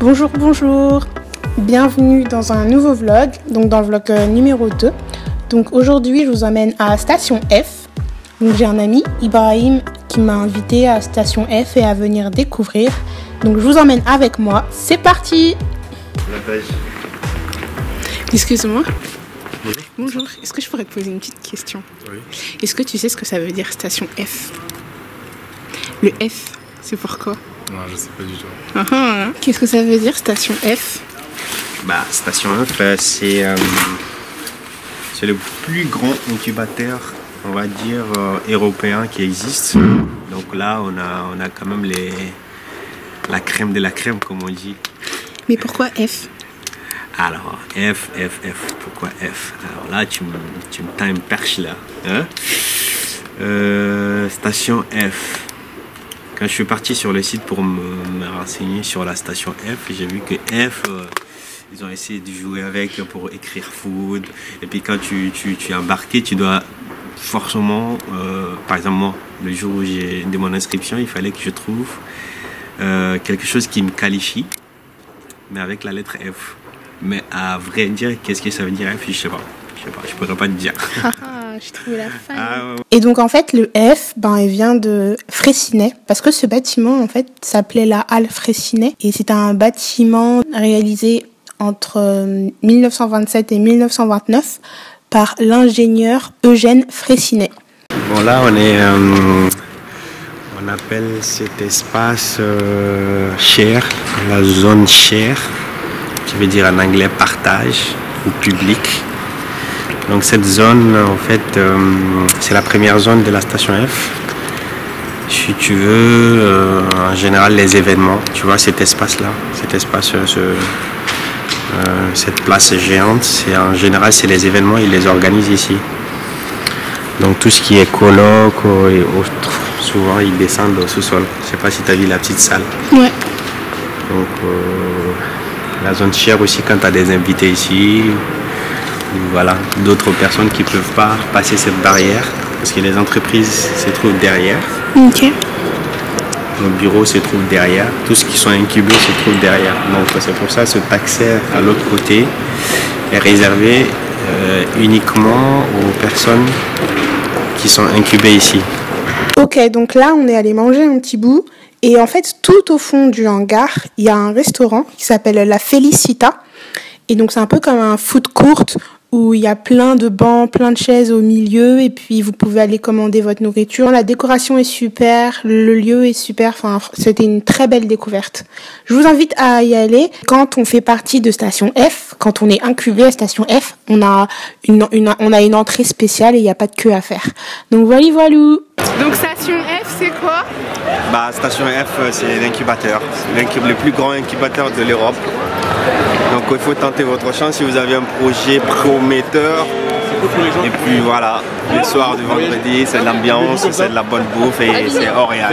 Bonjour, bonjour. Bienvenue dans un nouveau vlog, donc dans le vlog numéro 2. Donc aujourd'hui, je vous emmène à Station F. Donc j'ai un ami, Ibrahim, qui m'a invité à Station F et à venir découvrir. Donc je vous emmène avec moi. C'est parti. La page. Excuse-moi. Bonjour. Bonjour. Est-ce que je pourrais te poser une petite question? Oui. Est-ce que tu sais ce que ça veut dire Station F? Le F, c'est pourquoi? Non, je sais pas du tout. Qu'est-ce que ça veut dire Station F? Bah, Station F, c'est le plus grand incubateur, on va dire, européen qui existe. Donc là, on a quand même la crème de la crème, comme on dit. Mais pourquoi F? Alors, F. Pourquoi F? Alors là, tu me tends une perche là. Hein? Station F. Quand je suis parti sur le site pour me renseigner sur la station F, j'ai vu que F, ils ont essayé de jouer avec pour écrire food. Et puis quand tu es embarqué, tu dois forcément, par exemple moi, le jour où j'ai de mon inscription, il fallait que je trouve quelque chose qui me qualifie, mais avec la lettre F. Mais à vrai dire, qu'est-ce que ça veut dire F? Je sais pas, je pourrais pas te dire. J'ai trouvé la fin. Et donc en fait le F, il vient de Fraissinet, parce que ce bâtiment en fait s'appelait la Halle Fraissinet et c'est un bâtiment réalisé entre 1927 et 1929 par l'ingénieur Eugène Fraissinet. Bon là on appelle cet espace share, la zone share, qui veut dire en anglais partage ou public. Donc cette zone, en fait, c'est la première zone de la station F. Si tu veux, en général, les événements, tu vois cet espace-là, cet espace, cette place géante, en général, c'est les événements, ils les organisent ici. Donc tout ce qui est colloque et autres, souvent, ils descendent au sous-sol. Je ne sais pas si tu as vu la petite salle. Ouais. Donc la zone chère aussi, quand tu as des invités ici. Voilà, d'autres personnes qui ne peuvent pas passer cette barrière parce que les entreprises se trouvent derrière. Ok. Nos bureaux se trouvent derrière. Tout ce qui sont incubés se trouve derrière. Donc c'est pour ça que cet accès à l'autre côté est réservé uniquement aux personnes qui sont incubées ici. Ok, donc là on est allé manger un petit bout et en fait tout au fond du hangar il y a un restaurant qui s'appelle La Felicita. Et donc c'est un peu comme un food court où il y a plein de bancs, plein de chaises au milieu et puis vous pouvez aller commander votre nourriture. La décoration est super, le lieu est super, enfin c'était une très belle découverte. Je vous invite à y aller. Quand on fait partie de Station F, quand on est incubé à Station F, on a une entrée spéciale et il n'y a pas de queue à faire. Donc voilà. Donc Station F c'est quoi? Bah, Station F c'est l'incubateur, le plus grand incubateur de l'Europe. Donc il faut tenter votre chance si vous avez un projet prometteur. Et puis voilà, le soir du vendredi, c'est de l'ambiance, c'est de la bonne bouffe et c'est Orléans.